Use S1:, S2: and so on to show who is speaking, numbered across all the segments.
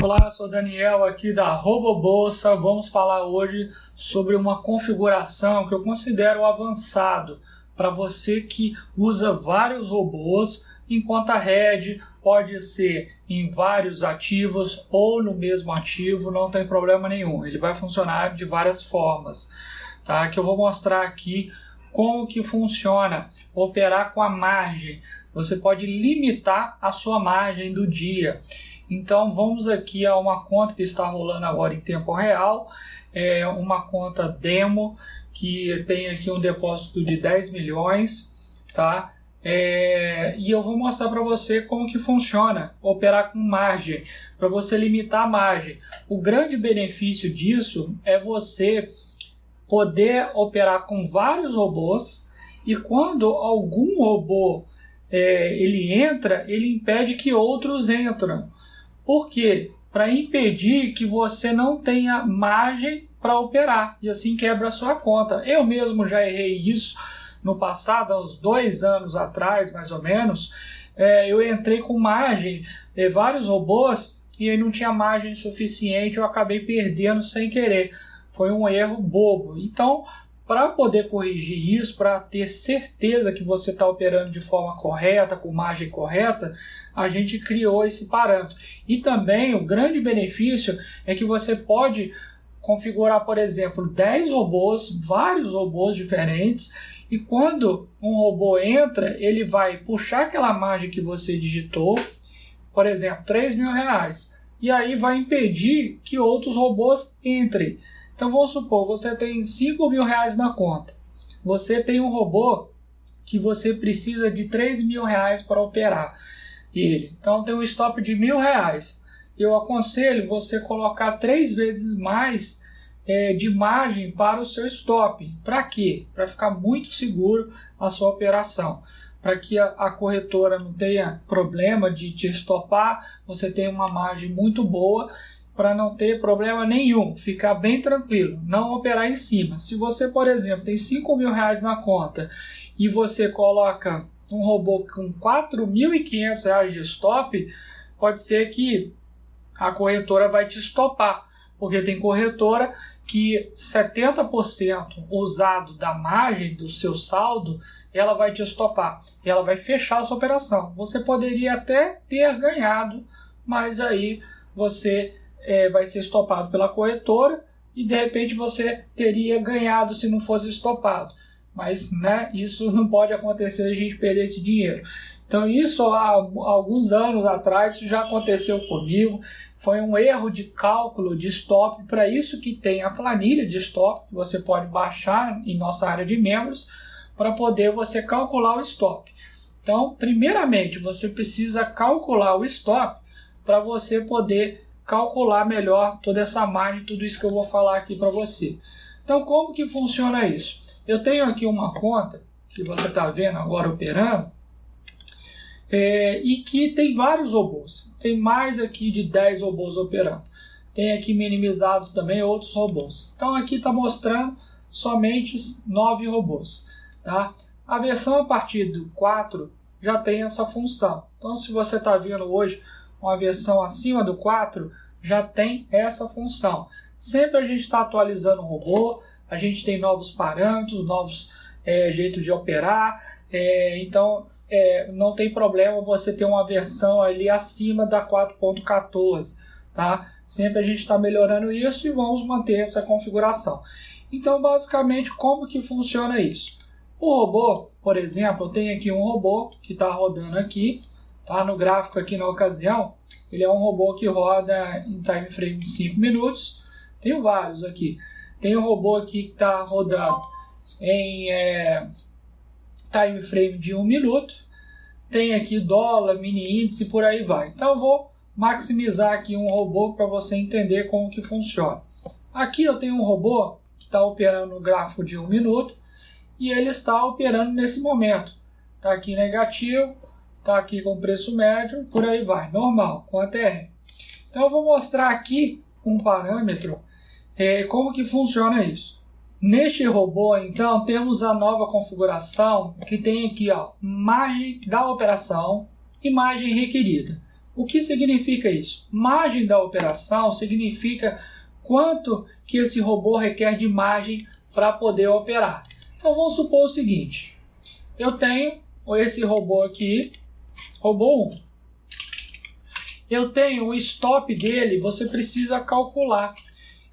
S1: Olá, sou Daniel aqui da RoboBolsa. Vamos falar hoje sobre uma configuração que eu considero avançado para você que usa vários robôs em conta rede, pode ser em vários ativos ou no mesmo ativo, não tem problema nenhum. Ele vai funcionar de várias formas, tá? Que eu vou mostrar aqui como que funciona operar com a margem. Você pode limitar a sua margem do dia. Então vamos aqui a uma conta que está rolando agora em tempo real, é uma conta demo que tem aqui um depósito de 10 milhões, tá? E eu vou mostrar para você como que funciona operar com margem, para você limitar a margem. O grande benefício disso é você poder operar com vários robôs e quando algum robô ele entra, ele impede que outros entram. Por quê? Para impedir que você não tenha margem para operar e assim quebra a sua conta. Eu mesmo já errei isso no passado, há uns 2 anos atrás, mais ou menos. Eu entrei com margem, vários robôs, e aí não tinha margem suficiente, eu acabei perdendo sem querer. Foi um erro bobo. Então, para poder corrigir isso, para ter certeza que você está operando de forma correta, com margem correta, a gente criou esse parâmetro. E também o grande benefício é que você pode configurar, por exemplo, 10 robôs, vários robôs diferentes, e quando um robô entra, ele vai puxar aquela margem que você digitou, por exemplo, R$3.000, e aí vai impedir que outros robôs entrem. Então vamos supor, você tem R$5.000 na conta. Você tem um robô que você precisa de R$3.000 para operar ele. Então tem um stop de R$1.000. Eu aconselho você colocar 3 vezes mais de margem para o seu stop. Para quê? Para ficar muito seguro a sua operação. Para que a corretora não tenha problema de te stopar, você tem uma margem muito boa, para não ter problema nenhum, ficar bem tranquilo, não operar em cima. Se você, por exemplo, tem R$5.000 na conta e você coloca um robô com R$4.500 de stop, pode ser que a corretora vai te stopar, porque tem corretora que 70% usado da margem do seu saldo, ela vai te stopar, ela vai fechar a sua operação. Você poderia até ter ganhado, mas aí você vai ser estopado pela corretora e de repente você teria ganhado se não fosse estopado. Mas isso não pode acontecer, a gente perder esse dinheiro. Então isso há alguns anos atrás isso já aconteceu comigo. Foi um erro de cálculo de stop. Para isso que tem a planilha de stop, que você pode baixar em nossa área de membros para poder você calcular o stop. Então, primeiramente, você precisa calcular o stop para você poder calcular melhor toda essa margem, tudo isso que eu vou falar aqui para você. Então, como que funciona isso? Eu tenho aqui uma conta, que você está vendo agora operando, e que tem vários robôs. Tem mais aqui de 10 robôs operando. Tem aqui minimizado também outros robôs. Então, aqui está mostrando somente 9 robôs. Tá? A versão a partir do 4 já tem essa função. Então, se você está vendo hoje uma versão acima do 4, já tem essa função. Sempre a gente está atualizando o robô, a gente tem novos parâmetros, novos jeitos de operar, então não tem problema você ter uma versão ali acima da 4.14, tá? Sempre a gente está melhorando isso e vamos manter essa configuração. Então, basicamente, como que funciona isso? O robô, por exemplo, eu tenho aqui um robô que está rodando aqui, tá? No gráfico aqui na ocasião, ele é um robô que roda em time frame de 5 minutos. Tenho vários aqui. Tem um robô aqui que está rodando em time frame de 1 minuto. Tem aqui dólar, mini índice e por aí vai. Então eu vou maximizar aqui um robô para você entender como que funciona. Aqui eu tenho um robô que está operando no gráfico de 1 minuto e ele está operando nesse momento. Está aqui negativo. Está aqui com preço médio, por aí vai, normal, com ATR. Então eu vou mostrar aqui um parâmetro, como que funciona isso. Neste robô, então, temos a nova configuração que tem aqui, ó, margem da operação e margem requerida. O que significa isso? Margem da operação significa quanto que esse robô requer de margem para poder operar. Então vamos supor o seguinte, eu tenho esse robô aqui, robô 1. Eu tenho o stop dele, você precisa calcular.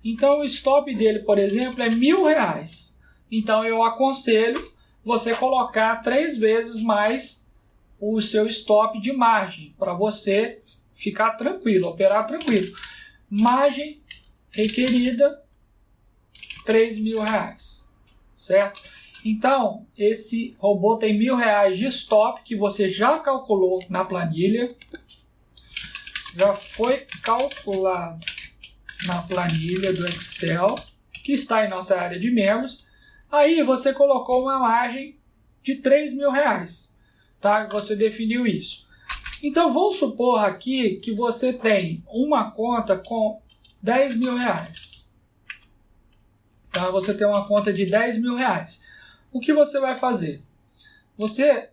S1: Então o stop dele, por exemplo, é R$1.000. Então eu aconselho você colocar 3 vezes mais o seu stop de margem, para você ficar tranquilo, operar tranquilo. Margem requerida, R$3.000, certo? Então, esse robô tem R$1.000 de stop, que você já calculou na planilha. Já foi calculado na planilha do Excel, que está em nossa área de membros. Aí você colocou uma margem de R$3.000, tá? Você definiu isso. Então vamos supor aqui que você tem uma conta com R$10.000. Tá? Você tem uma conta de R$10.000. O que você vai fazer? Você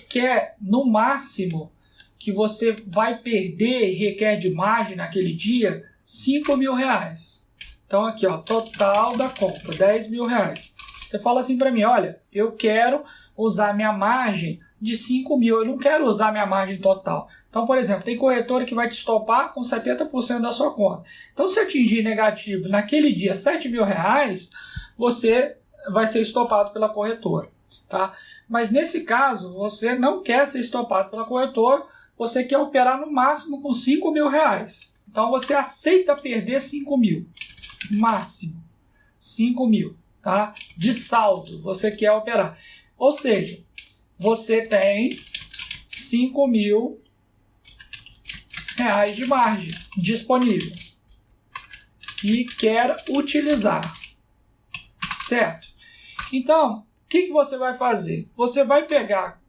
S1: quer no máximo que você vai perder e requer de margem naquele dia R$5.000. Então aqui, ó, total da compra, R$10.000. Você fala assim para mim, olha, eu quero usar minha margem de 5.000, eu não quero usar minha margem total. Então, por exemplo, tem corretora que vai te estopar com 70% da sua conta. Então, se atingir negativo naquele dia R$7.000, você vai ser estopado pela corretora, tá? Mas nesse caso, você não quer ser estopado pela corretora, você quer operar no máximo com R$5.000. Então, você aceita perder 5.000, máximo 5.000, tá? De saldo, você quer operar. Ou seja, você tem R$5.000 de margem disponível que quer utilizar, certo? Então, o que você vai fazer? Você vai pegar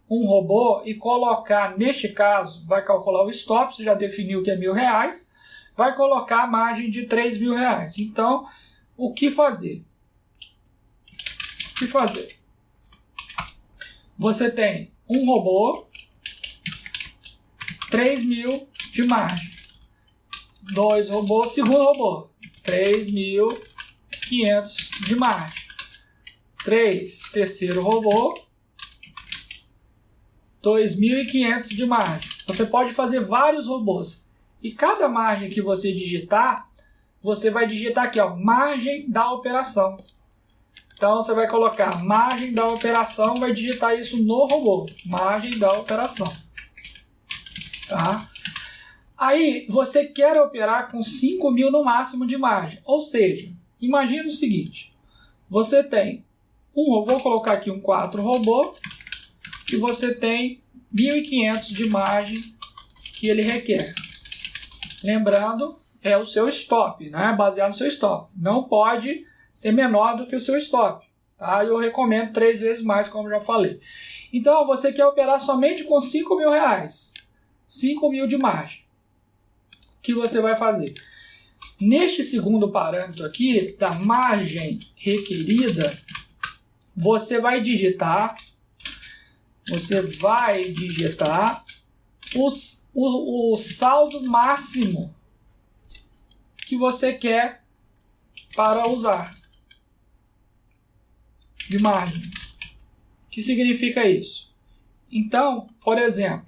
S1: um robô e colocar, neste caso, vai calcular o stop, você já definiu que é R$1.000, vai colocar a margem de R$3.000. Então, o que fazer? Você tem um robô, 3.000 de margem. 2 robôs, segundo robô, 3.500 de margem. 3, terceiro robô, 2.500 de margem. Você pode fazer vários robôs. E cada margem que você digitar, você vai digitar aqui, ó, margem da operação. Então você vai colocar margem da operação, vai digitar isso no robô, margem da operação. Tá? Aí você quer operar com 5.000 no máximo de margem. Ou seja, imagina o seguinte, você tem um robô, vou colocar aqui um 4 robô, e você tem 1.500 de margem que ele requer. Lembrando, é o seu stop, né? Baseado no seu stop. Não pode ser menor do que o seu stop. Tá? Eu recomendo 3 vezes mais, como já falei. Então, você quer operar somente com R$5.000. 5.000 de margem. O que você vai fazer? Neste segundo parâmetro aqui, da margem requerida, você vai digitar o saldo máximo que você quer para usar de margem. O que significa isso? Então, por exemplo,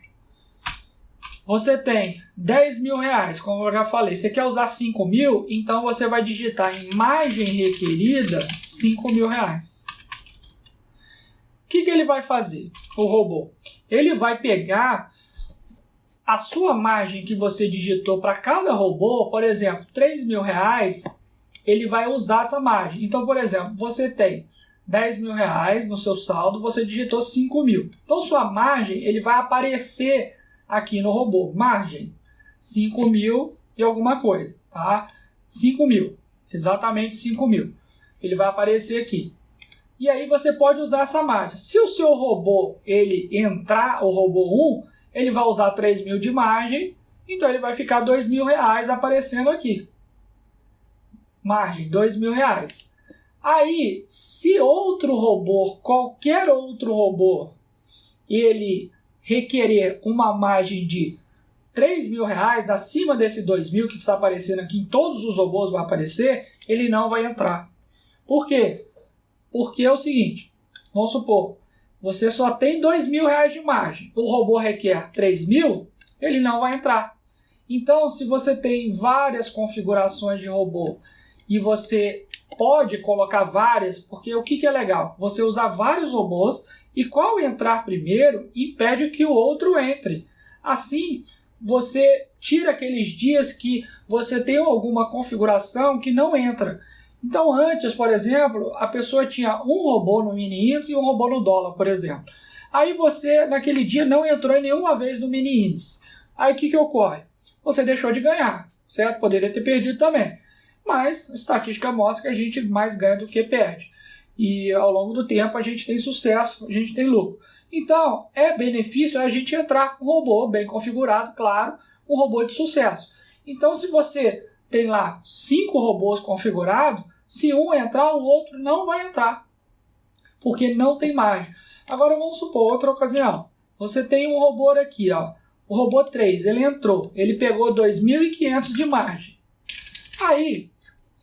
S1: você tem R$10.000, como eu já falei, você quer usar 5.000, então você vai digitar em margem requerida R$5.000. O que ele vai fazer, o robô? Ele vai pegar a sua margem que você digitou para cada robô, por exemplo, R$3.000, ele vai usar essa margem. Então, por exemplo, você tem R$10.000 no seu saldo, você digitou 5.000. Então, sua margem, ele vai aparecer aqui no robô, margem 5.000 e alguma coisa, tá? 5.000, exatamente 5.000. Ele vai aparecer aqui. E aí você pode usar essa margem. Se o seu robô, ele entrar, o robô 1, ele vai usar 3.000 de margem, então ele vai ficar R$2.000 aparecendo aqui. Margem, R$2.000. Aí, se outro robô, qualquer outro robô, ele requerer uma margem de R$3.000, acima desse 2.000 que está aparecendo aqui, em todos os robôs vai aparecer, ele não vai entrar. Por quê? Porque é o seguinte, vamos supor, você só tem R$2.000 de margem, o robô requer 3.000, ele não vai entrar. Então, se você tem várias configurações de robô e você pode colocar várias, porque o que é legal? Você usar vários robôs e qual entrar primeiro impede que o outro entre. Assim, você tira aqueles dias que você tem alguma configuração que não entra. Então, antes, por exemplo, a pessoa tinha um robô no mini índice e um robô no dólar, por exemplo. Aí você, naquele dia, não entrou em nenhuma vez no mini índice. Aí o que ocorre? Você deixou de ganhar, certo? Poderia ter perdido também. Mas a estatística mostra que a gente mais ganha do que perde. E ao longo do tempo a gente tem sucesso, a gente tem lucro. Então, é benefício a gente entrar com um robô bem configurado, claro, um robô de sucesso. Então, se você tem lá 5 robôs configurados, se um entrar, o outro não vai entrar, porque não tem margem. Agora, vamos supor outra ocasião. Você tem um robô aqui, ó, o robô 3, ele entrou, ele pegou 2.500 de margem. Aí,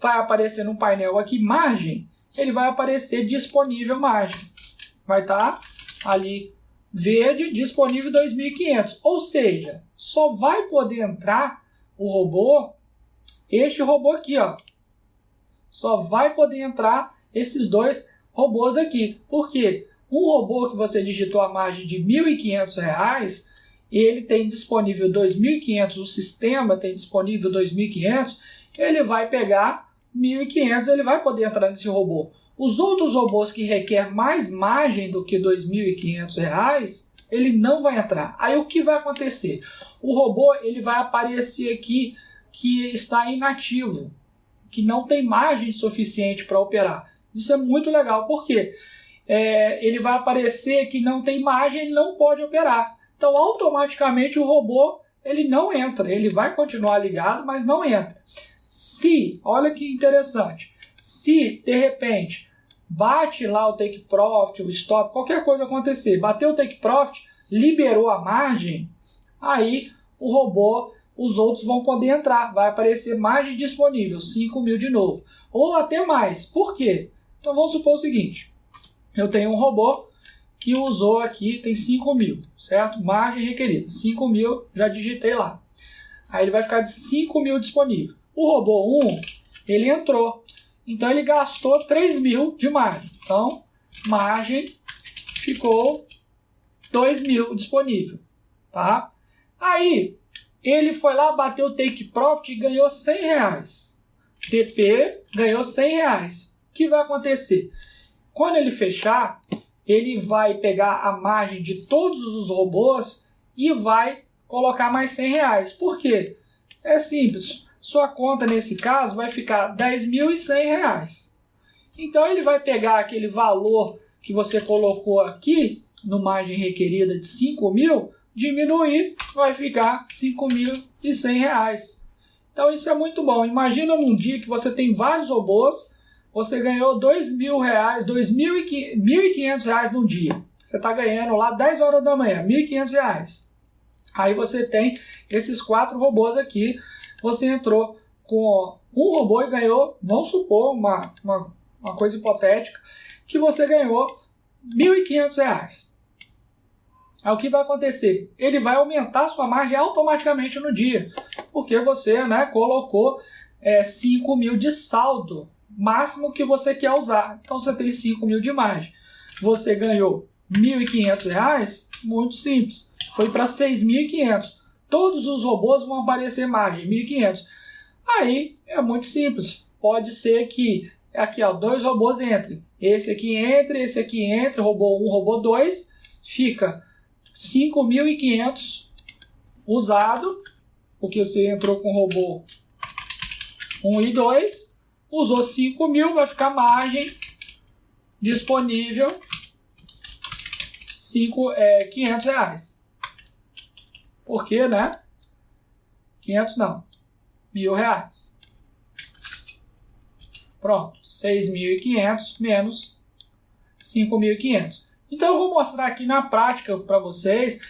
S1: vai aparecer no painel aqui, margem, ele vai aparecer disponível margem. Vai estar ali verde, disponível 2.500. Ou seja, só vai poder entrar o robô, este robô aqui, ó. Só vai poder entrar esses dois robôs aqui. Por quê? Um robô que você digitou a margem de R$1.500, ele tem disponível 2.500, o sistema tem disponível 2.500, ele vai pegar 1.500, ele vai poder entrar nesse robô. Os outros robôs que requer mais margem do que R$2.500, ele não vai entrar. Aí o que vai acontecer? O robô ele vai aparecer aqui que está inativo, que não tem margem suficiente para operar. Isso é muito legal, porque ele vai aparecer que não tem margem, ele não pode operar. Então automaticamente o robô ele não entra, ele vai continuar ligado, mas não entra. Se, olha que interessante, se de repente bate lá o take profit, o stop, qualquer coisa acontecer, bateu o take profit, liberou a margem, aí o robô, os outros vão poder entrar, vai aparecer margem disponível, 5.000 de novo, ou até mais. Por quê? Então vamos supor o seguinte, eu tenho um robô que usou aqui, tem 5.000, certo? Margem requerida, 5.000, já digitei lá. Aí ele vai ficar de 5.000 disponível. O robô 1, ele entrou, então ele gastou 3.000 de margem. Então, margem ficou 2.000 disponível, tá? Aí, ele foi lá, bateu o take profit e ganhou R$100. TP ganhou R$100. O que vai acontecer? Quando ele fechar, ele vai pegar a margem de todos os robôs e vai colocar mais R$100. Por quê? É simples. Sua conta, nesse caso, vai ficar R$10.100. Então, ele vai pegar aquele valor que você colocou aqui, no margem requerida de 5.000, diminuir, vai ficar R$5.100. Então, isso é muito bom. Imagina num dia que você tem vários robôs, você ganhou R$2.000, R$1.500 num dia. Você está ganhando lá 10 horas da manhã, R$1.500. Aí você tem esses 4 robôs aqui. Você entrou com um robô e ganhou, vamos supor, uma coisa hipotética, que você ganhou R$1.500. Aí o que vai acontecer? Ele vai aumentar sua margem automaticamente no dia, porque você colocou 5.000 de saldo, máximo que você quer usar. Então você tem 5.000 de margem. Você ganhou R$1.500, muito simples, foi para 6.500. Todos os robôs vão aparecer margem, 1.500. Aí é muito simples. Pode ser que aqui, ó, 2 robôs entrem. Esse aqui entre, robô 1, robô 2. Fica 5.500 usado, porque você entrou com robô 1 e 2. Usou 5.000, vai ficar margem disponível R$500. Por quê, né? 500 não. R$1.000. Pronto. 6.500 menos 5.500. Então eu vou mostrar aqui na prática para vocês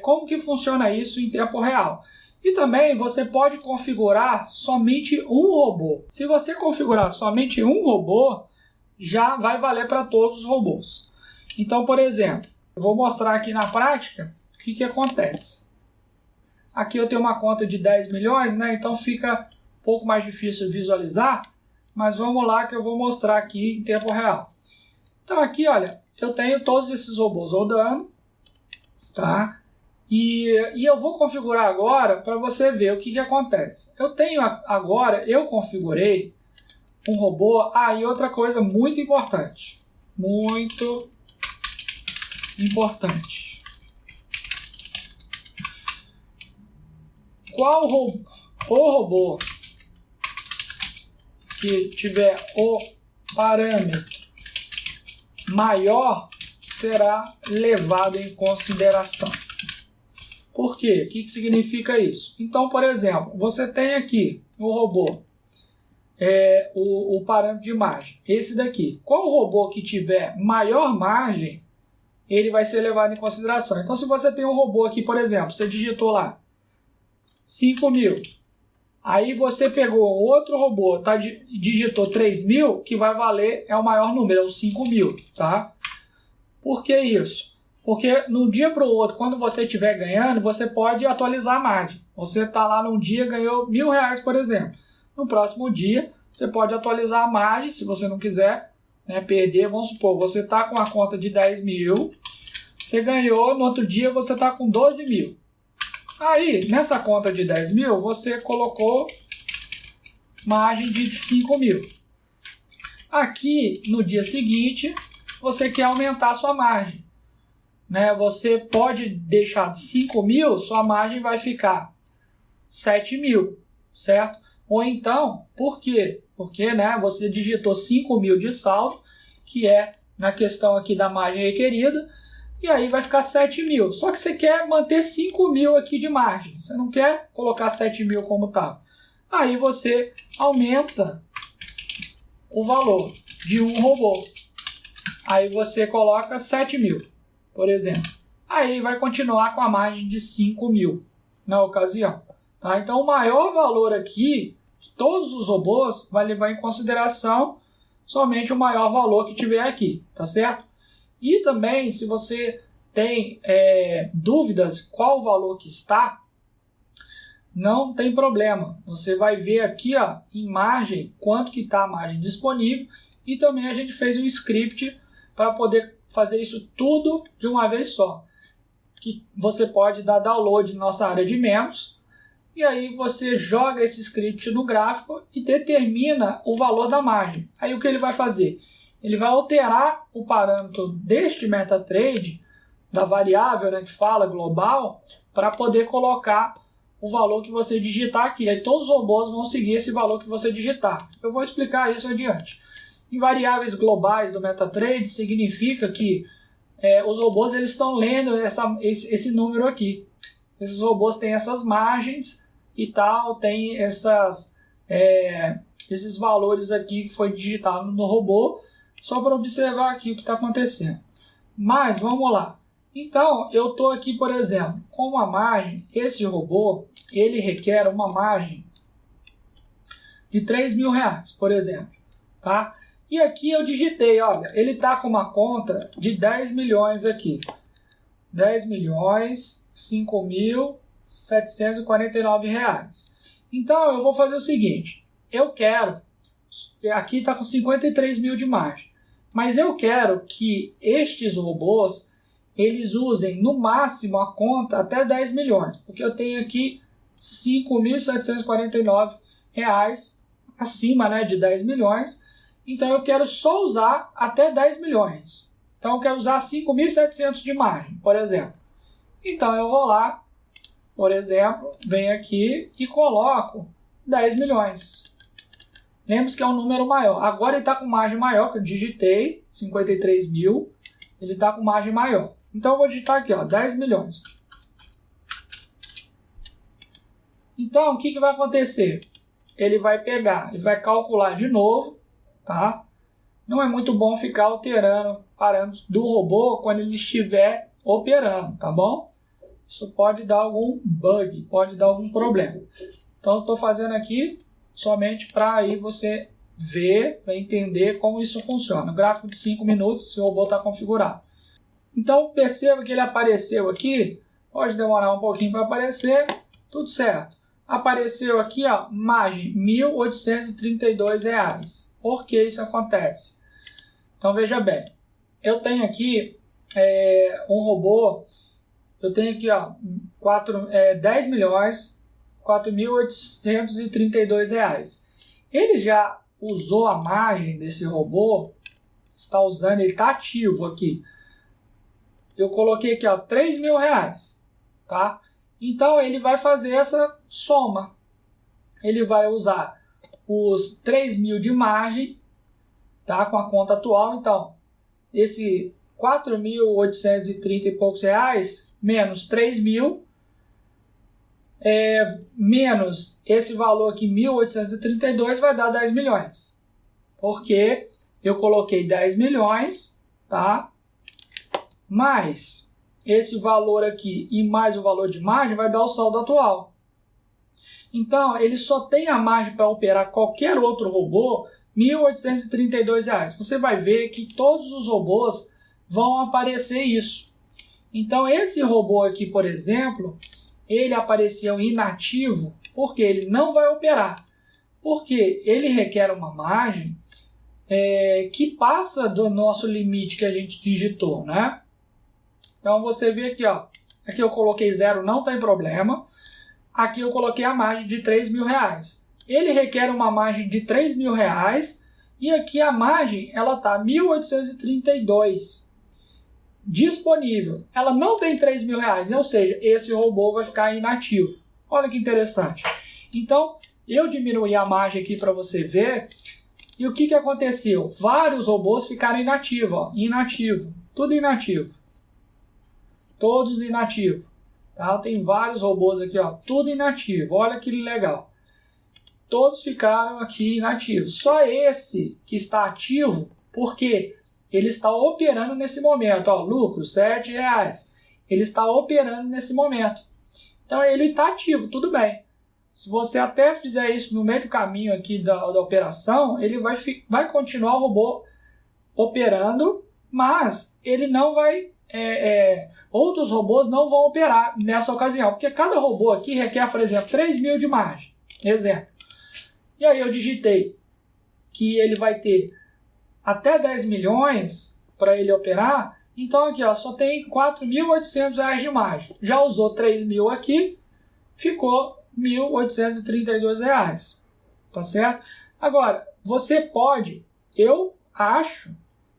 S1: como que funciona isso em tempo real. E também você pode configurar somente um robô. Se você configurar somente um robô, já vai valer para todos os robôs. Então, por exemplo, eu vou mostrar aqui na prática o que acontece. Aqui eu tenho uma conta de 10 milhões, né? Então fica um pouco mais difícil visualizar, mas vamos lá que eu vou mostrar aqui em tempo real. Então aqui, olha, eu tenho todos esses robôs rodando, tá? E eu vou configurar agora para você ver o que acontece. Eu tenho agora, eu configurei um robô. E outra coisa muito importante. Muito importante. Qual o robô que tiver o parâmetro maior será levado em consideração? Por quê? O que significa isso? Então, por exemplo, você tem aqui o robô, o parâmetro de margem, esse daqui. Qual robô que tiver maior margem, ele vai ser levado em consideração. Então, se você tem um robô aqui, por exemplo, você digitou lá 5.000, aí você pegou outro robô, digitou 3.000, que vai valer, é o maior número, é o 5.000, tá? Por que isso? Porque no dia para o outro, quando você estiver ganhando, você pode atualizar a margem. Você está lá num dia, ganhou R$1.000, por exemplo. No próximo dia, você pode atualizar a margem, se você não quiser, né, perder. Vamos supor, você está com a conta de 10.000, você ganhou, no outro dia você está com 12.000. Aí, nessa conta de 10.000, você colocou margem de 5.000. Aqui, no dia seguinte, você quer aumentar a sua margem. Né, você pode deixar de 5.000, sua margem vai ficar 7.000, certo? Ou então, por quê? Porque, né, você digitou 5.000 de saldo, que é na questão aqui da margem requerida, e aí vai ficar 7.000. Só que você quer manter 5.000 aqui de margem, você não quer colocar 7.000 como estava. Aí você aumenta o valor de um robô. Aí você coloca 7.000. Por exemplo, aí vai continuar com a margem de 5.000 na ocasião. Tá? Então, o maior valor aqui de todos os robôs vai levar em consideração somente o maior valor que tiver aqui, tá certo? E também, se você tem dúvidas qual o valor que está, não tem problema. Você vai ver aqui, ó, em margem, quanto que está a margem disponível, e também a gente fez um script para poder fazer isso tudo de uma vez só, que você pode dar download na nossa área de membros, e aí você joga esse script no gráfico e determina o valor da margem. Aí o que ele vai fazer? Ele vai alterar o parâmetro deste MetaTrader, da variável, né, que fala global, para poder colocar o valor que você digitar aqui. Aí todos os robôs vão seguir esse valor que você digitar. Eu vou explicar isso adiante. Em variáveis globais do MetaTrader significa que os robôs eles estão lendo esse número aqui. Esses robôs têm essas margens e tal, tem esses valores aqui que foi digitado no robô, só para observar aqui o que está acontecendo. Mas vamos lá. Então eu estou aqui, por exemplo, com uma margem. Esse robô ele requer uma margem de R$3.000, por exemplo, tá? E aqui eu digitei, olha, ele está com uma conta de 10 milhões aqui. 10 milhões, 5.749 reais. Então eu vou fazer o seguinte, eu quero, aqui está com 53.000 de margem, mas eu quero que estes robôs, eles usem no máximo a conta até 10 milhões, porque eu tenho aqui 5.749 reais acima, né, de 10 milhões, então eu quero só usar até 10 milhões. Então eu quero usar 5.700 de margem, por exemplo. Então eu vou lá, por exemplo, venho aqui e coloco 10 milhões. Lembre-se que é um número maior. Agora ele está com margem maior, que eu digitei, 53.000, ele está com margem maior. Então eu vou digitar aqui, ó, 10 milhões. Então o que vai acontecer? Ele vai pegar, ele vai calcular de novo, tá? Não é muito bom ficar alterando parâmetros do robô quando ele estiver operando, tá bom? isso pode dar algum bug, pode dar algum problema. Então, estou fazendo aqui somente para aí você ver, para entender como isso funciona. Gráfico de 5 minutos, se o robô está configurado. Então, perceba que ele apareceu aqui, pode demorar um pouquinho para aparecer, tudo certo. Apareceu aqui, ó, margem R$ 1.832. Por que isso acontece? Então, veja bem, eu tenho aqui um robô, eu tenho aqui, ó, 10.4.832 reais. Ele já usou a margem desse robô, está usando, ele está ativo aqui. Eu coloquei aqui, ó, 3.000 reais, tá? Então, ele vai fazer essa soma. Ele vai usar os 3.000 de margem, tá? Com a conta atual. Então, esse 4.830 e poucos reais, menos 3.000, menos esse valor aqui, 1.832, vai dar 10 milhões. Porque eu coloquei 10 milhões, tá? Mais esse valor aqui e mais o valor de margem vai dar o saldo atual. Então, ele só tem a margem para operar qualquer outro robô, R$ 1.832. Você vai ver que todos os robôs vão aparecer isso. Então, esse robô aqui, por exemplo, ele apareceu inativo porque ele não vai operar. Porque ele requer uma margem que passa do nosso limite que a gente digitou, né? Então, você vê aqui, ó, aqui eu coloquei 0, não tem problema. Aqui eu coloquei a margem de 3.000 reais. Ele requer uma margem de 3.000 reais e aqui a margem ela está 1.832 disponível. Ela não tem 3.000 reais, ou seja, esse robô vai ficar inativo. Olha que interessante. Então, eu diminuí a margem aqui para você ver. E o que aconteceu? Vários robôs ficaram inativos, ó, inativo, tudo inativo. Todos inativos. Tá? Tem vários robôs aqui, ó, tudo inativo. Olha que legal. Todos ficaram aqui inativos. Só esse que está ativo, porque ele está operando nesse momento. Ó, lucro, R$ 7. Ele está operando nesse momento. Então ele está ativo, tudo bem. Se você até fizer isso no meio do caminho aqui da operação, ele vai continuar o robô operando, mas ele não vai... outros robôs não vão operar nessa ocasião, porque cada robô aqui requer, por exemplo, 3.000 de margem, exemplo. E aí eu digitei que ele vai ter até 10 milhões para ele operar, então aqui, ó, só tem R$ 4.800 de margem. Já usou 3.000 aqui, ficou R$ 1.832, tá certo? Agora, você pode, eu acho,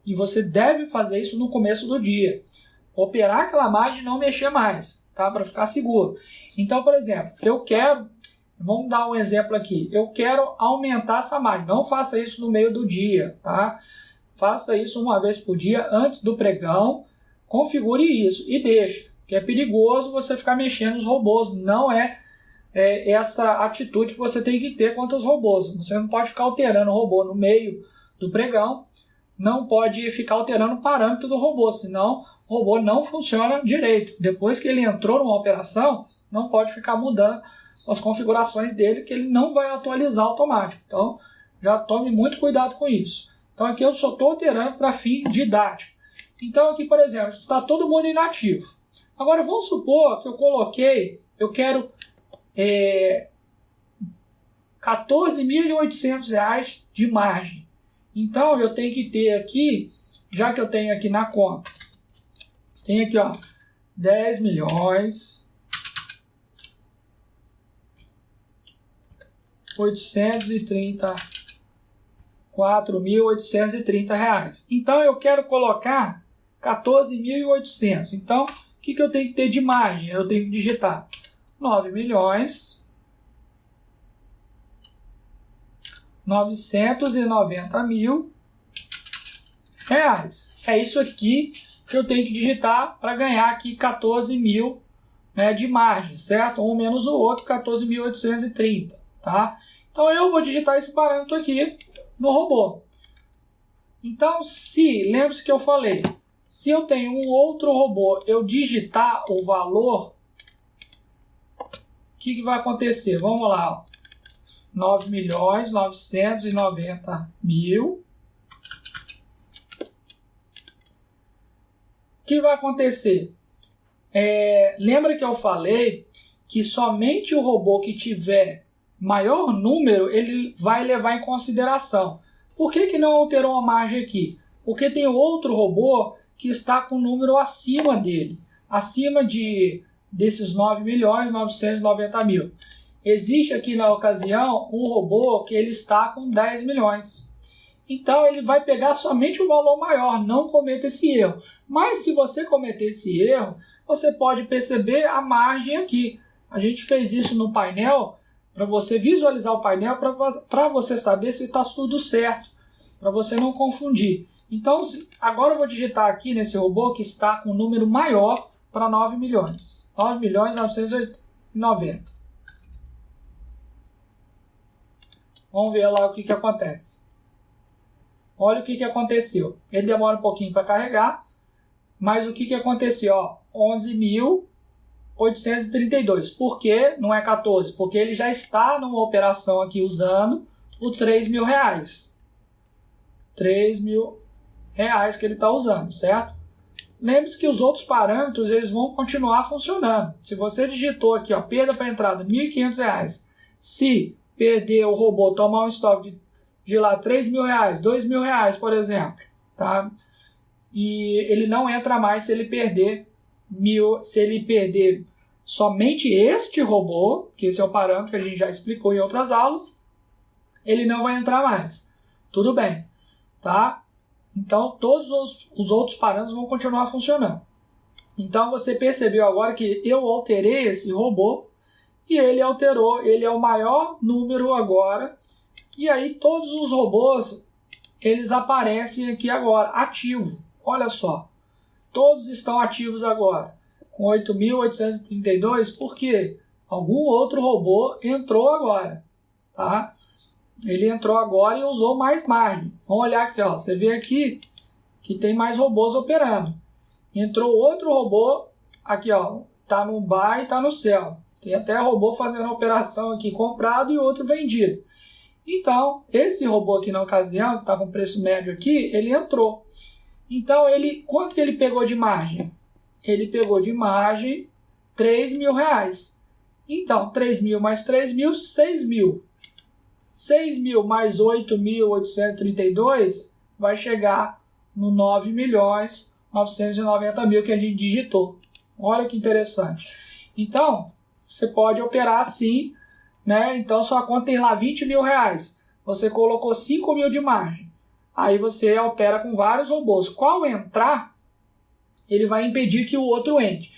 S1: e você deve fazer isso no começo do dia. Operar aquela margem e não mexer mais, tá? Para ficar seguro. Então, por exemplo, vamos dar um exemplo aqui. Eu quero aumentar essa margem. Não faça isso no meio do dia, tá? Faça isso uma vez por dia antes do pregão. Configure isso e deixe. Porque é perigoso você ficar mexendo nos robôs. Não é essa atitude que você tem que ter contra os robôs. Você não pode ficar alterando o robô no meio do pregão. Não pode ficar alterando o parâmetro do robô, senão o robô não funciona direito. Depois que ele entrou numa operação, não pode ficar mudando as configurações dele, que ele não vai atualizar automático. Então, já tome muito cuidado com isso. Então, aqui eu só estou alterando para fim didático. Então, aqui, por exemplo, está todo mundo inativo. Agora, vamos supor que eu quero R$ 14.800 de margem. Então, eu tenho que ter aqui, já que eu tenho aqui na conta, tem aqui, ó, 10 milhões 4.830 reais. Então, eu quero colocar 14.800. Então, o que eu tenho que ter de margem? Eu tenho que digitar 9.990.000 reais. É isso aqui que eu tenho que digitar para ganhar aqui 14.000, né, de margem, certo? Um menos o outro, 14.830, tá? Então eu vou digitar esse parâmetro aqui no robô. Então, lembre-se que eu falei, se eu tenho um outro robô, eu digitar o valor que vai acontecer? Vamos lá, ó. 9.990.000. O que vai acontecer? Lembra que eu falei que somente o robô que tiver maior número, ele vai levar em consideração. Por que não alterou a margem aqui? Porque tem outro robô que está com o número acima dele, acima desses 9.990.000. Existe aqui na ocasião um robô que ele está com 10 milhões. Então ele vai pegar somente o valor maior, não cometa esse erro. Mas se você cometer esse erro, você pode perceber a margem aqui. A gente fez isso no painel, para você visualizar o painel, para você saber se está tudo certo, para você não confundir. Então agora eu vou digitar aqui nesse robô que está com um número maior para 9 milhões. 9.990.000. Vamos ver lá o que acontece. Olha o que aconteceu. Ele demora um pouquinho para carregar, mas o que aconteceu? 11.832. Por que não é 14? Porque ele já está numa operação aqui usando o R$3.000. R$3.000 que ele está usando, certo? Lembre-se que os outros parâmetros eles vão continuar funcionando. Se você digitou aqui, perda para entrada, R$1.500. Se perder o robô, tomar um stop de lá R$3.000, R$2.000, por exemplo, tá? E ele não entra mais se ele perder somente este robô, que esse é o parâmetro que a gente já explicou em outras aulas, ele não vai entrar mais. Tudo bem, tá? Então todos os outros parâmetros vão continuar funcionando. Então você percebeu agora que eu alterei esse robô e ele alterou, ele é o maior número agora. E aí todos os robôs, eles aparecem aqui agora, ativo. Olha só, todos estão ativos agora, com 8.832, porque algum outro robô entrou agora, tá? Ele entrou agora e usou mais margem. Vamos olhar aqui, você vê aqui que tem mais robôs operando. Entrou outro robô, aqui, tá no buy e tá no sell. Tem até robô fazendo a operação aqui, comprado e outro vendido. Então, esse robô aqui na ocasião, que está com preço médio aqui, ele entrou. Então, quanto que ele pegou de margem? Ele pegou de margem R$3.000. Então, 3.000 mais 3.000, 6.000. 6.000 mais 8.832 vai chegar no 9.990.000 que a gente digitou. Olha que interessante. Então, você pode operar assim, né? Então sua conta tem lá R$20.000, você colocou 5.000 de margem, aí você opera com vários robôs. Qual entrar, ele vai impedir que o outro entre.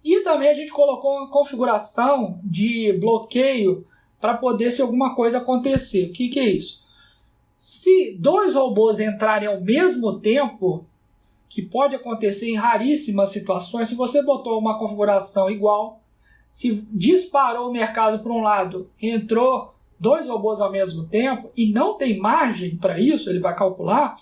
S1: E também a gente colocou uma configuração de bloqueio para poder, se alguma coisa acontecer. O que é isso? Se dois robôs entrarem ao mesmo tempo, que pode acontecer em raríssimas situações, se você botou uma configuração igual, se disparou o mercado para um lado, entrou dois robôs ao mesmo tempo e não tem margem para isso, ele vai calcular,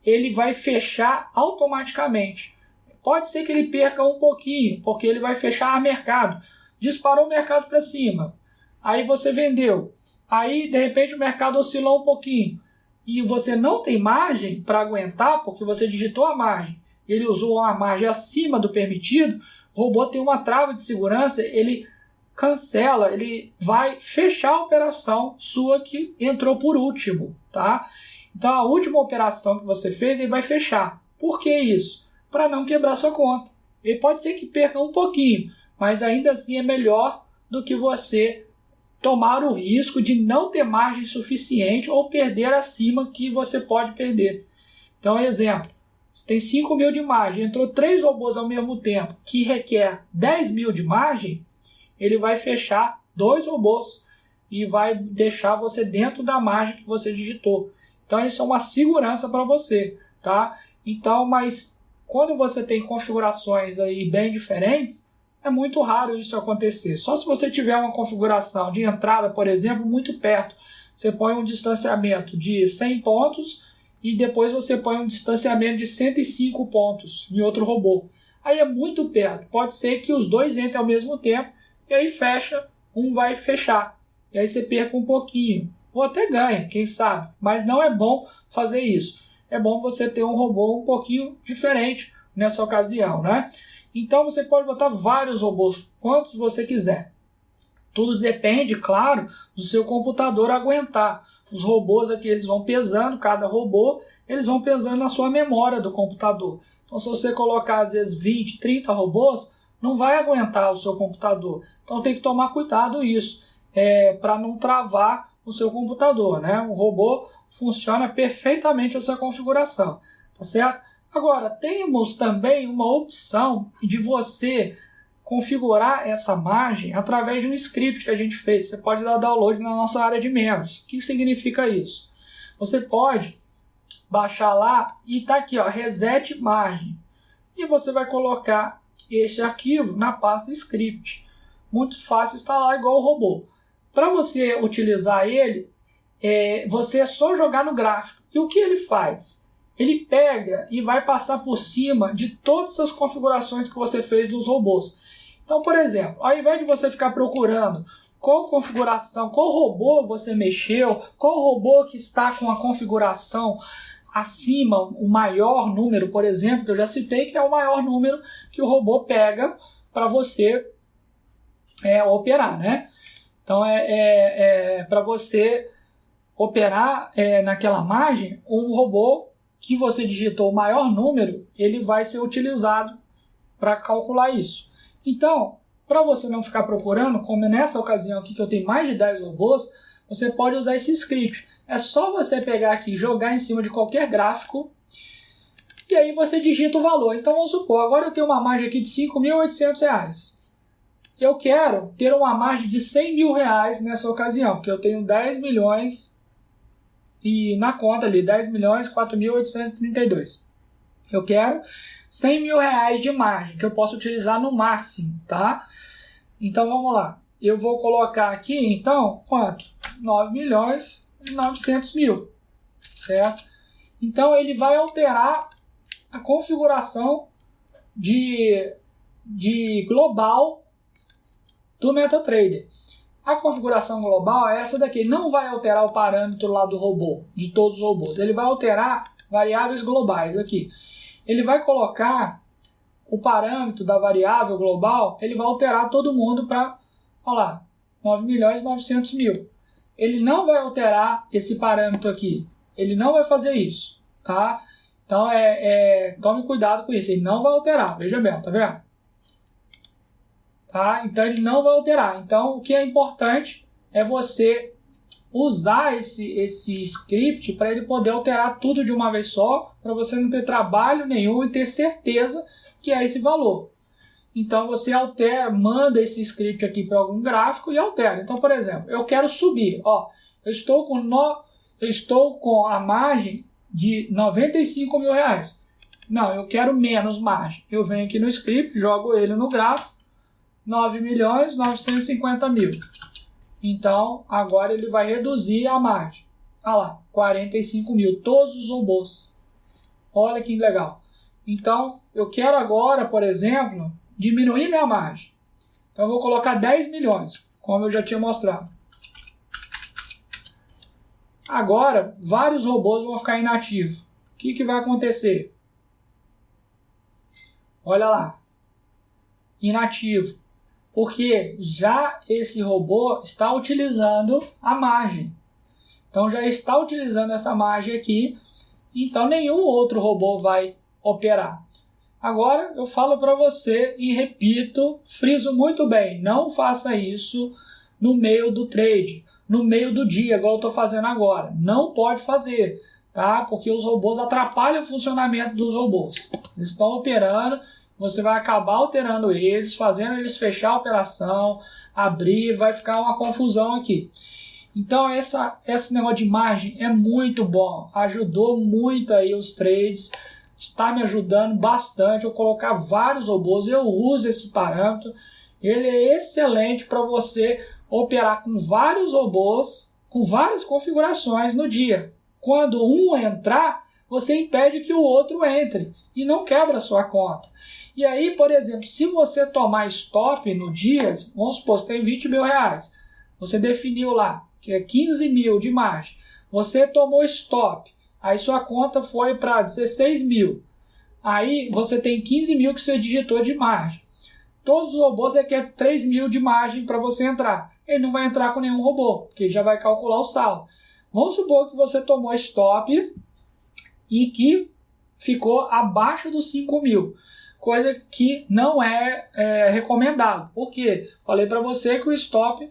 S1: ele vai fechar automaticamente. Pode ser que ele perca um pouquinho, porque ele vai fechar mercado. Disparou o mercado para cima, aí você vendeu, aí de repente o mercado oscilou um pouquinho e você não tem margem para aguentar, porque você digitou a margem, ele usou uma margem acima do permitido, o robô tem uma trava de segurança, ele cancela, ele vai fechar a operação sua que entrou por último, tá? Então a última operação que você fez, ele vai fechar. Por que isso? Para não quebrar sua conta. Ele pode ser que perca um pouquinho, mas ainda assim é melhor do que você tomar o risco de não ter margem suficiente ou perder acima que você pode perder. Então, exemplo, você tem 5.000 de margem, entrou 3 robôs ao mesmo tempo, que requer 10.000 de margem, ele vai fechar 2 robôs e vai deixar você dentro da margem que você digitou. Então, isso é uma segurança para você, tá? Então, mas quando você tem configurações aí bem diferentes, é muito raro isso acontecer. Só se você tiver uma configuração de entrada, por exemplo, muito perto. Você põe um distanciamento de 100 pontos e depois você põe um distanciamento de 105 pontos em outro robô. Aí é muito perto. Pode ser que os dois entrem ao mesmo tempo e aí fecha um vai fechar. E aí você perca um pouquinho. Ou até ganha, quem sabe. Mas não é bom fazer isso. É bom você ter um robô um pouquinho diferente nessa ocasião, né? Então você pode botar vários robôs, quantos você quiser. Tudo depende, claro, do seu computador aguentar. Os robôs aqui, eles vão pesando, cada robô, eles vão pesando na sua memória do computador. Então se você colocar às vezes 20, 30 robôs, não vai aguentar o seu computador. Então tem que tomar cuidado isso, para não travar o seu computador, né? O robô funciona perfeitamente essa configuração, tá certo? Agora, temos também uma opção de você configurar essa margem através de um script que a gente fez. Você pode dar download na nossa área de membros. O que significa isso? Você pode baixar lá e tá aqui, ó, reset margem. E você vai colocar esse arquivo na pasta script. Muito fácil instalar, igual o robô. Para você utilizar ele, você é só jogar no gráfico. E o que ele faz? Ele pega e vai passar por cima de todas as configurações que você fez nos robôs. Então, por exemplo, ao invés de você ficar procurando qual configuração, qual robô você mexeu, qual robô que está com a configuração acima, o maior número, por exemplo, que eu já citei que é o maior número que o robô pega para você operar, né? Então, para você operar naquela margem, um robô que você digitou o maior número, ele vai ser utilizado para calcular isso. Então, para você não ficar procurando, como nessa ocasião aqui que eu tenho mais de 10 robôs, você pode usar esse script. É só você pegar aqui e jogar em cima de qualquer gráfico e aí você digita o valor. Então vamos supor, agora eu tenho uma margem aqui de R$5.800. Eu quero ter uma margem de R$100 mil nessa ocasião, porque eu tenho 10 milhões e na conta ali, 10.004.832. Eu quero R$100 mil de margem, que eu posso utilizar no máximo, tá? Então vamos lá. Eu vou colocar aqui, então, quanto? 9.900.000, certo? Então ele vai alterar a configuração de global do MetaTrader. A configuração global é essa daqui, não vai alterar o parâmetro lá do robô, de todos os robôs. Ele vai alterar variáveis globais aqui. Ele vai colocar o parâmetro da variável global, ele vai alterar todo mundo para, olha lá, 9.900.000. Ele não vai alterar esse parâmetro aqui. Ele não vai fazer isso, tá? Então, tome cuidado com isso. Ele não vai alterar, veja bem, tá vendo? Tá? Então, ele não vai alterar. Então, o que é importante é você usar esse script para ele poder alterar tudo de uma vez só, para você não ter trabalho nenhum e ter certeza que é esse valor. Então você manda esse script aqui para algum gráfico e altera. Então, por exemplo, eu quero subir. Ó, eu estou com a margem de R$95 mil. Não, eu quero menos margem. Eu venho aqui no script, jogo ele no gráfico, 9.950.000. Então, agora ele vai reduzir a margem. Olha lá, 45 mil, todos os robôs. Olha que legal. Então, eu quero agora, por exemplo, diminuir minha margem. Então, eu vou colocar 10 milhões, como eu já tinha mostrado. Agora, vários robôs vão ficar inativos. O que vai acontecer? Olha lá. Inativo. Porque já esse robô está utilizando a margem. Então já está utilizando essa margem aqui, então nenhum outro robô vai operar. Agora eu falo para você e repito, friso muito bem, não faça isso no meio do trade, no meio do dia, igual eu estou fazendo agora. Não pode fazer, tá? Porque os robôs atrapalham o funcionamento dos robôs. Eles estão operando, você vai acabar alterando eles, fazendo eles fechar a operação, abrir, vai ficar uma confusão aqui. Então esse negócio de margem é muito bom, ajudou muito aí os trades, está me ajudando bastante. Eu colocar vários robôs, eu uso esse parâmetro, ele é excelente para você operar com vários robôs, com várias configurações no dia. Quando um entrar, você impede que o outro entre e não quebra a sua conta. E aí, por exemplo, se você tomar stop no dia, vamos supor, você tem 20 mil reais, você definiu lá que é 15 mil de margem, você tomou stop, aí sua conta foi para 16 mil, aí você tem 15 mil que você digitou de margem. Todos os robôs querem 3 mil de margem para você entrar. Ele não vai entrar com nenhum robô, porque já vai calcular o saldo. Vamos supor que você tomou stop e que ficou abaixo dos 5 mil. Coisa que não é recomendado. Por quê? Falei para você que o stop,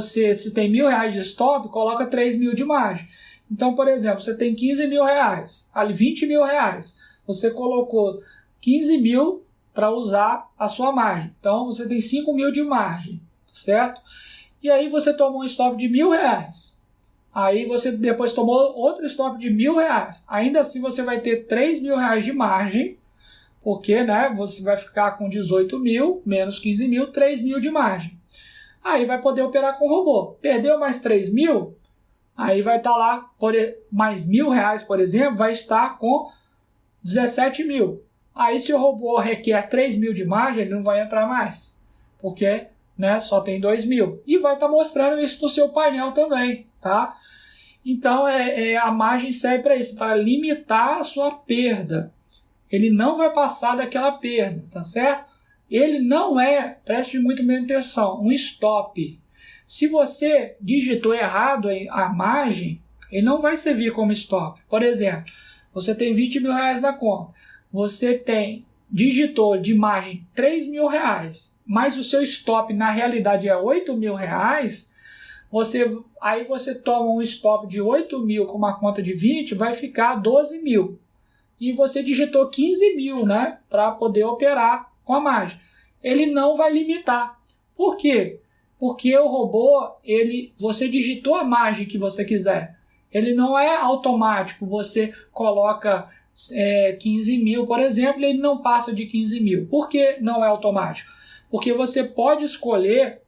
S1: se tem R$1.000 de stop, coloca 3 mil de margem. Então, por exemplo, você tem 15 mil reais, ali 20 mil reais. Você colocou 15 mil para usar a sua margem. Então, você tem 5 mil de margem, certo? E aí você tomou um stop de R$1.000. Aí você depois tomou outro stop de R$1.000. Ainda assim você vai ter R$3.000 de margem, porque você vai ficar com 18 mil, menos 15 mil, 3 mil de margem. Aí vai poder operar com o robô. Perdeu mais 3 mil, aí vai estar lá, mais R$1.000, por exemplo, vai estar com 17 mil. Aí se o robô requer 3 mil de margem, ele não vai entrar mais, porque só tem 2 mil. E vai estar mostrando isso no seu painel também, tá? Então a margem serve para isso, para limitar a sua perda. Ele não vai passar daquela perda, tá certo? Ele não preste muito bem atenção, um stop. Se você digitou errado a margem, ele não vai servir como stop. Por exemplo, você tem 20 mil reais na conta. Você digitou de margem 3 mil reais, mas o seu stop na realidade é 8 mil reais, aí você toma um stop de 8 mil com uma conta de 20, vai ficar 12 mil. E você digitou 15 mil, para poder operar com a margem. Ele não vai limitar. Por quê? Porque o robô, você digitou a margem que você quiser. Ele não é automático, você coloca 15 mil, por exemplo, e ele não passa de 15 mil. Por que não é automático? Porque você pode escolher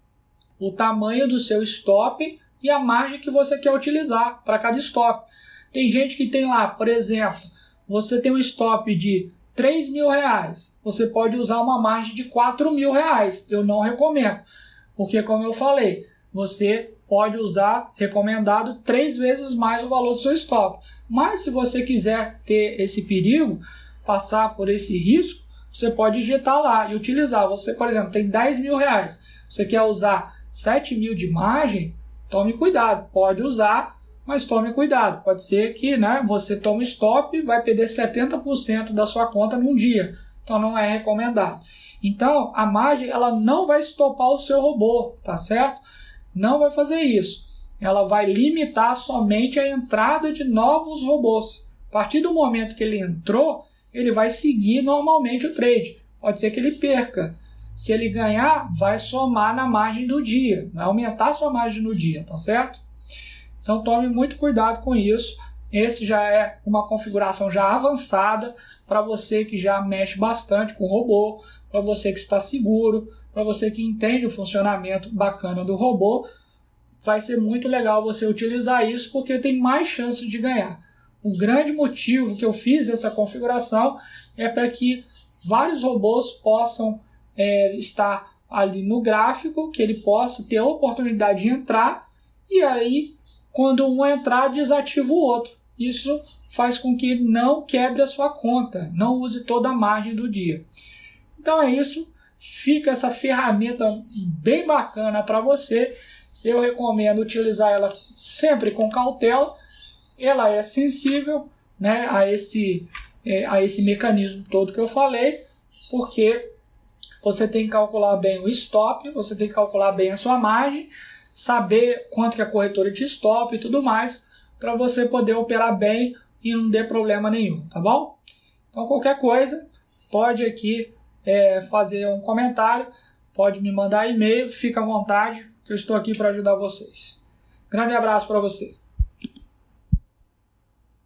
S1: o tamanho do seu stop e a margem que você quer utilizar para cada stop. Tem gente que tem lá, por exemplo, você tem um stop de 3 mil reais, você pode usar uma margem de 4 mil reais. Eu não recomendo, porque como eu falei, você pode usar, recomendado, 3 vezes mais o valor do seu stop. Mas se você quiser ter esse perigo, passar por esse risco, você pode digitar lá e utilizar. Você, por exemplo, tem 10 mil reais, você quer usar 7 mil de margem, tome cuidado, pode usar, mas tome cuidado. Pode ser que você tome stop e vai perder 70% da sua conta num dia, então não é recomendado. Então a margem ela não vai estopar o seu robô, tá certo? Não vai fazer isso. Ela vai limitar somente a entrada de novos robôs. A partir do momento que ele entrou, ele vai seguir normalmente o trade. Pode ser que ele perca. Se ele ganhar, vai somar na margem do dia, vai aumentar a sua margem no dia, tá certo? Então tome muito cuidado com isso. Esse já é uma configuração já avançada para você que já mexe bastante com o robô, para você que está seguro, para você que entende o funcionamento bacana do robô. Vai ser muito legal você utilizar isso porque tem mais chances de ganhar. O grande motivo que eu fiz essa configuração é para que vários robôs possam estar ali no gráfico, que ele possa ter a oportunidade de entrar e aí quando um entrar desativa o outro. Isso faz com que não quebre a sua conta, não use toda a margem do dia. Então é isso, fica essa ferramenta bem bacana para você. Eu recomendo utilizar ela sempre com cautela. Ela é sensível a esse mecanismo todo que eu falei, porque você tem que calcular bem o stop, você tem que calcular bem a sua margem, saber quanto que a corretora te stop e tudo mais, para você poder operar bem e não ter problema nenhum, tá bom? Então qualquer coisa, pode aqui fazer um comentário, pode me mandar e-mail, fica à vontade, que eu estou aqui para ajudar vocês. Grande abraço para você.